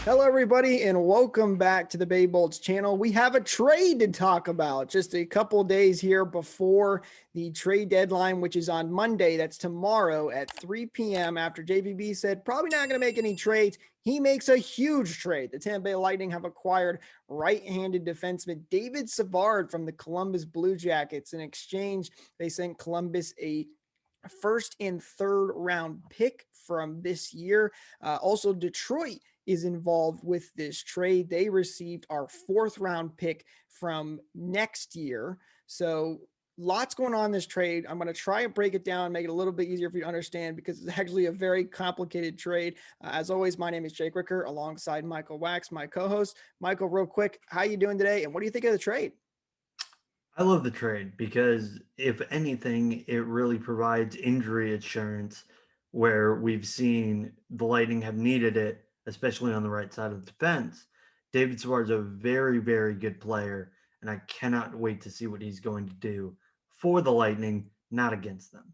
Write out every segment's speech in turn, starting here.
Hello, everybody, and welcome back to the Bay Bolts channel. We have a trade to talk about just a couple days here before the trade deadline, which is on Monday. That's tomorrow at 3 p.m. After JVB said probably not going to make any trades, he makes a huge trade. The Tampa Bay Lightning have acquired right-handed defenseman David Savard from the Columbus Blue Jackets. In exchange, they sent Columbus a first and third round pick from this year. Also, Detroit is involved with this trade. They received our fourth round pick from next year. So lots going on in this trade. I'm going to try and break it down, make it a little bit easier for you to understand because it's actually a very complicated trade. As always, my name is Jake Ricker alongside Michael Wax, my co-host. Michael, real quick, how you doing today? And what do you think of the trade? I love the trade because if anything, it really provides injury insurance where we've seen the Lightning have needed it, especially on the right side of the defense. David Savard's a very, very good player, and I cannot wait to see what he's going to do for the Lightning, not against them.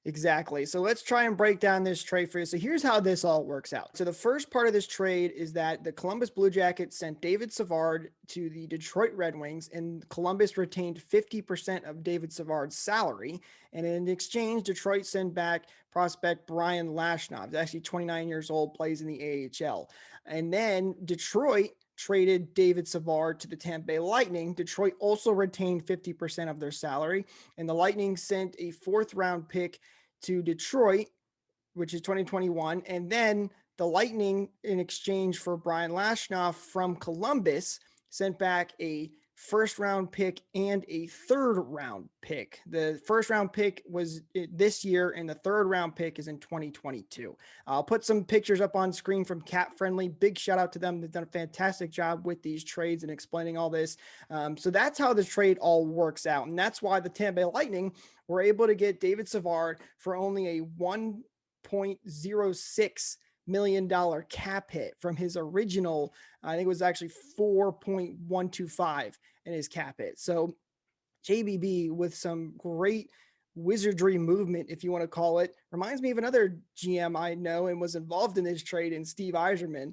Exactly. So let's try and break down this trade for you. So here's how this all works out. So the first part of this trade is that the Columbus Blue Jackets sent David Savard to the Detroit Red Wings, and Columbus retained 50% of David Savard's salary. And in exchange, Detroit sent back prospect Brian Lashnov. He's actually 29 years old, plays in the AHL. And then Detroit traded David Savard to the Tampa Bay Lightning. Detroit also retained 50% of their salary, and the Lightning sent a fourth round pick to Detroit, which is 2021. And then the Lightning, in exchange for Brian Lashnoff from Columbus, sent back a first round pick and a third round pick. The first round pick was this year, and the third round pick is in 2022. I'll put some pictures up on screen from Cap Friendly. Big shout out to them. They've done a fantastic job with these trades and explaining all this. So that's how the trade all works out. And that's why the Tampa Bay Lightning were able to get David Savard for only a $1.06 million cap hit from his original, I think it was actually 4.125 in his cap hit. So JBB with some great wizardry movement, if you want to call it, reminds me of another GM I know and was involved in this trade in Steve Yzerman.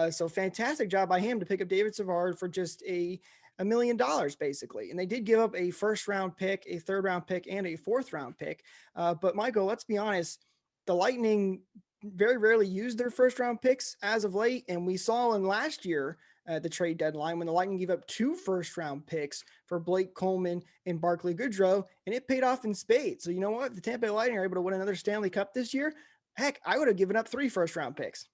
So fantastic job by him to pick up David Savard for just $1 million basically. And they did give up a first round pick, a third round pick, and a fourth round pick. But Michael, let's be honest, the Lightning very rarely use their first round picks as of late. And we saw in last year at the trade deadline when the Lightning gave up 2 first round picks for Blake Coleman and Barclay Goodrow, and it paid off in spades. So you know what? If the Tampa Bay Lightning are able to win another Stanley Cup this year, heck, I would have given up 3 first round picks.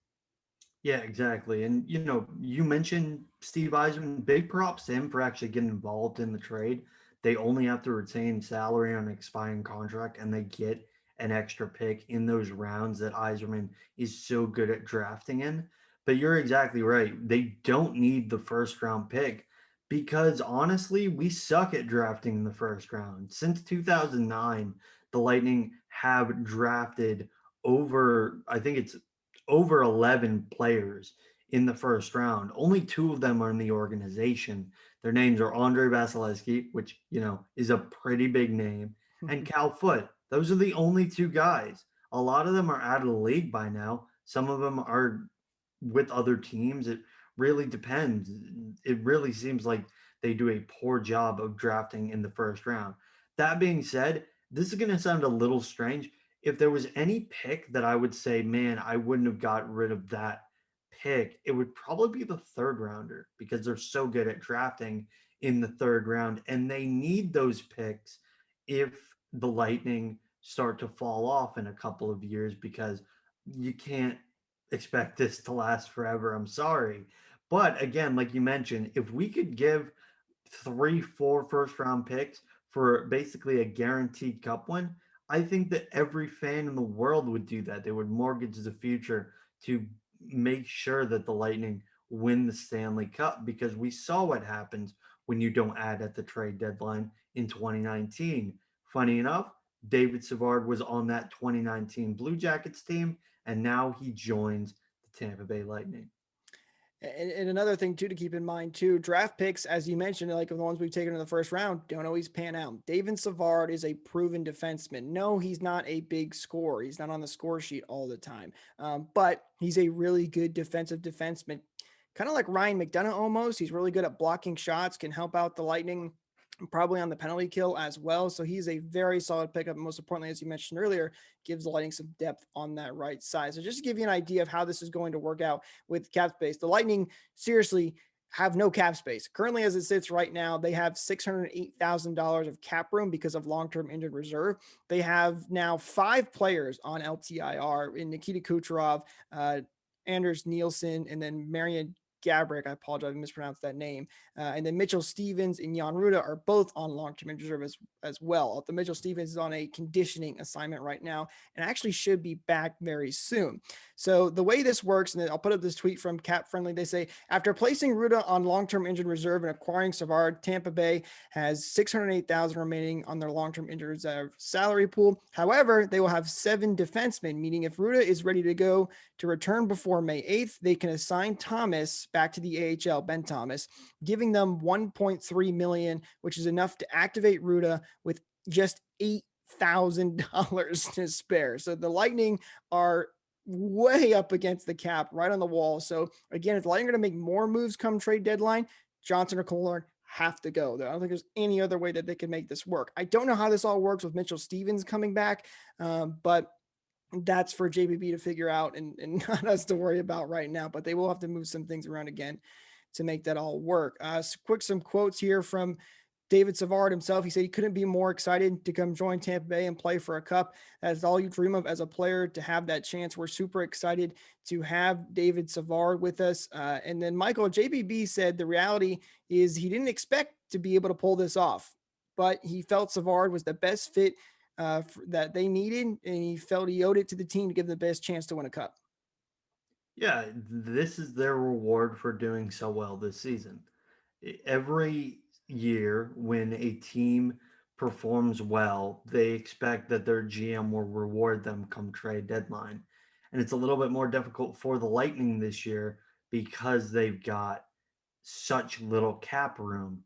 Yeah, exactly. And you mentioned Steve Eisman. Big props to him for actually getting involved in the trade. They only have to retain salary on an expiring contract, and they get an extra pick in those rounds that Eisman is so good at drafting in. But you're exactly right. They don't need the first round pick because honestly, we suck at drafting in the first round. Since 2009, the Lightning have drafted over, I think it's over 11 players in the first round. Only 2 of them are in the organization. Their names are Andre Vasilevsky, which, is a pretty big name, and Cal Foote. Those are the only 2 guys. A lot of them are out of the league by now. Some of them are with other teams. It really depends. It really seems like they do a poor job of drafting in the first round. That being said, this is going to sound a little strange. If there was any pick that I would say, man, I wouldn't have got rid of that pick, it would probably be the third rounder because they're so good at drafting in the third round. And they need those picks if the Lightning start to fall off in a couple of years because you can't expect this to last forever. I'm sorry. But again, like you mentioned, if we could give 3, 4 first round picks for basically a guaranteed cup win, I think that every fan in the world would do that. They would mortgage the future to make sure that the Lightning win the Stanley Cup because we saw what happens when you don't add at the trade deadline in 2019. Funny enough, David Savard was on that 2019 Blue Jackets team, and now he joins the Tampa Bay Lightning. And another thing too to keep in mind too, draft picks, as you mentioned, like the ones we've taken in the first round, don't always pan out. David Savard is a proven defenseman. No, he's not a big scorer. He's not on the score sheet all the time, but he's a really good defensive defenseman, kind of like Ryan McDonough almost. He's really good at blocking shots, can help out the Lightning probably on the penalty kill as well. So he's a very solid pickup. And most importantly, as you mentioned earlier, gives the Lightning some depth on that right side. So just to give you an idea of how this is going to work out with cap space, the Lightning seriously have no cap space. Currently, as it sits right now, they have $608,000 of cap room because of long-term injured reserve. They have now 5 players on LTIR in Nikita Kucherov, Anders Nielsen, and then Marian Gabrick. I apologize, I mispronounced that name. And then Mitchell Stevens and Jan Ruda are both on long-term injured reserve as well. The Mitchell Stevens is on a conditioning assignment right now and actually should be back very soon. So the way this works, and I'll put up this tweet from Cap Friendly. They say, after placing Ruda on long-term injured reserve and acquiring Savard, Tampa Bay has $608,000 remaining on their long-term injured reserve salary pool. However, they will have 7 defensemen, meaning if Ruda is ready to go to return before May 8th, they can assign Thomas back to the AHL, Ben Thomas, giving them 1.3 million, which is enough to activate Ruda with just $8,000 to spare. So the Lightning are way up against the cap, right on the wall. So again, if the Lightning are going to make more moves come trade deadline, Johnson or Kohler have to go. I don't think there's any other way that they can make this work. I don't know how this all works with Mitchell Stevens coming back, but that's for JBB to figure out and not us to worry about right now. But they will have to move some things around again to make that all work. Some quotes here from David Savard himself. He said he couldn't be more excited to come join Tampa Bay and play for a cup. That's all you dream of as a player, to have that chance. We're super excited to have David Savard with us. And then Michael, JBB said the reality is he didn't expect to be able to pull this off, but he felt Savard was the best fit that they needed, and he felt he owed it to the team to give them the best chance to win a cup. Yeah, this is their reward for doing so well this season. Every year when a team performs well, they expect that their GM will reward them come trade deadline. And it's a little bit more difficult for the Lightning this year because they've got such little cap room.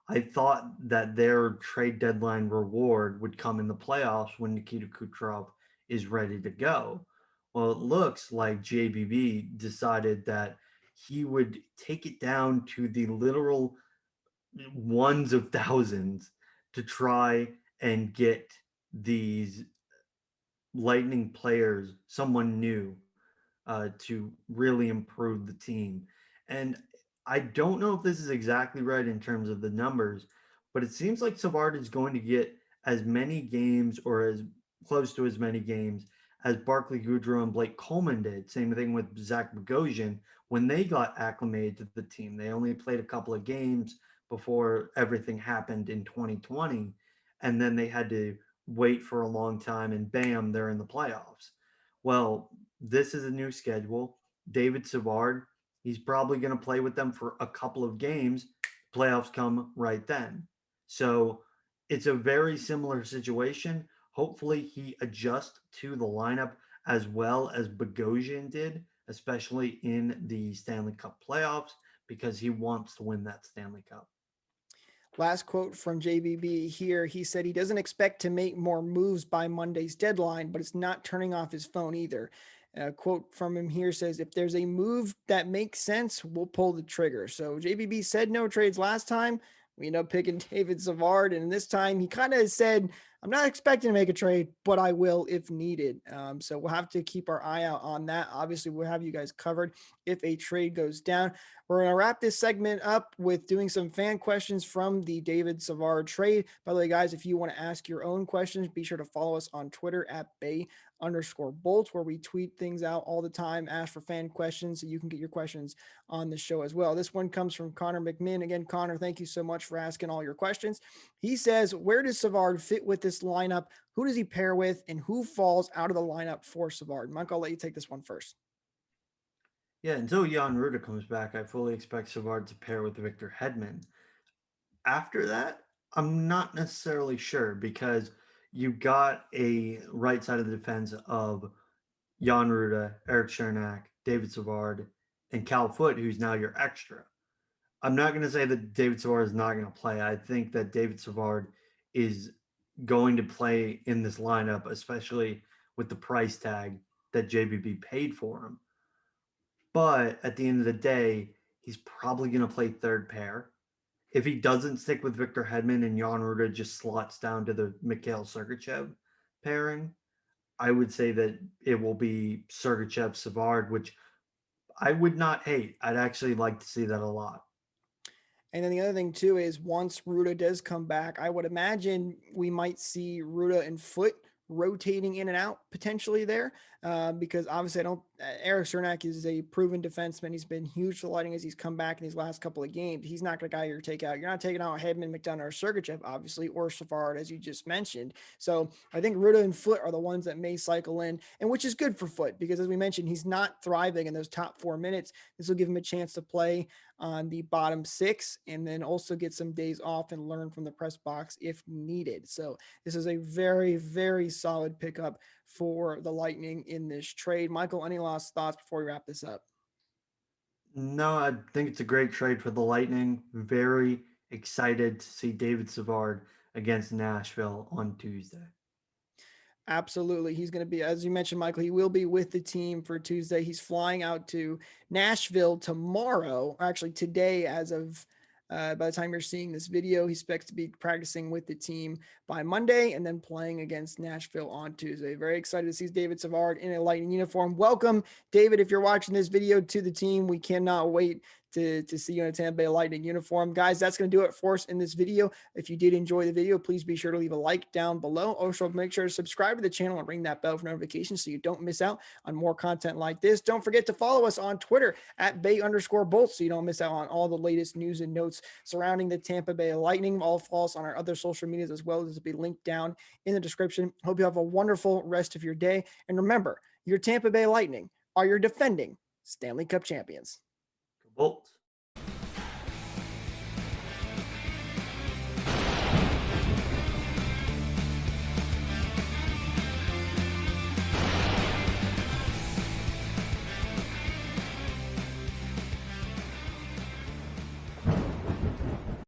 I thought that their trade deadline reward would come in the playoffs when Nikita Kucherov is ready to go. Well, it looks like JBB decided that he would take it down to the literal ones of thousands to try and get these Lightning players, someone new, to really improve the team. And I don't know if this is exactly right in terms of the numbers, but it seems like Savard is going to get as many games or as close to as many games as Barclay Goodrow and Blake Coleman did. Same thing with Zach Bogosian when they got acclimated to the team. They only played a couple of games before everything happened in 2020, and then they had to wait for a long time, and bam, they're in the playoffs. Well, this is a new schedule. David Savard, he's probably going to play with them for a couple of games. Playoffs come right then. So it's a very similar situation. Hopefully, he adjusts to the lineup as well as Bogosian did, especially in the Stanley Cup playoffs, because he wants to win that Stanley Cup. Last quote from JBB here. He said he doesn't expect to make more moves by Monday's deadline, but it's not turning off his phone either. A quote from him here says, if there's a move that makes sense, we'll pull the trigger. So JBB said no trades last time. We end up picking David Savard. And this time he kind of said, I'm not expecting to make a trade, but I will if needed. So we'll have to keep our eye out on that. Obviously, we'll have you guys covered if a trade goes down. We're going to wrap this segment up with doing some fan questions from the David Savard trade. By the way, guys, if you want to ask your own questions, be sure to follow us on Twitter at Bay_Bolts, where we tweet things out all the time, ask for fan questions, so you can get your questions on the show as well. This one comes from Connor McMinn. Again, Connor, thank you so much for asking all your questions. He says, where does Savard fit with this lineup? Who does he pair with, and who falls out of the lineup for Savard? Mike, I'll let you take this one first. Yeah, until Jan Ruda comes back, I fully expect Savard to pair with Victor Hedman. After that, I'm not necessarily sure because you got a right side of the defense of Jan Ruda, Eric Chernak, David Savard, and Cal Foot, who's now your extra. I'm not going to say that David Savard is not going to play. I think that David Savard is going to play in this lineup, especially with the price tag that JBB paid for him. But at the end of the day, he's probably going to play third pair. If he doesn't stick with Victor Hedman and Jan Ruda just slots down to the Mikhail Sergachev pairing, I would say that it will be Sergachev Savard, which I would not hate. I'd actually like to see that a lot. And then the other thing too is once Ruda does come back, I would imagine we might see Ruda and Foot rotating in and out potentially there, because obviously I don't. Eric Cernak is a proven defenseman. He's been huge for the Lightning as he's come back in these last couple of games. He's not the guy you're take out. You're not taking out Hedman, McDonough, or Sergachev, obviously, or Savard as you just mentioned. So I think Ruda and Foot are the ones that may cycle in, and which is good for Foot because as we mentioned, he's not thriving in those top 4 minutes. This will give him a chance to play on the bottom 6 and then also get some days off and learn from the press box if needed. So this is a very, very solid pickup for the Lightning in this trade. Michael, any last thoughts before we wrap this up? No, I think it's a great trade for the Lightning. Very excited to see David Savard against Nashville on Tuesday. Absolutely. He's going to be, as you mentioned, Michael, he will be with the team for Tuesday. He's flying out to Nashville tomorrow, actually today, as of by the time you're seeing this video. He expects to be practicing with the team by Monday and then playing against Nashville on Tuesday. Very excited to see David Savard in a Lightning uniform. Welcome, David, if you're watching this video, to the team. We cannot wait to see you in a Tampa Bay Lightning uniform. Guys, that's going to do it for us in this video. If you did enjoy the video, please be sure to leave a like down below. Also, make sure to subscribe to the channel and ring that bell for notifications so you don't miss out on more content like this. Don't forget to follow us on Twitter at Bay_Bolts so you don't miss out on all the latest news and notes surrounding the Tampa Bay Lightning. All follow us on our other social medias as well. This will be linked down in the description. Hope you have a wonderful rest of your day. And remember, your Tampa Bay Lightning are your defending Stanley Cup champions. Bolts.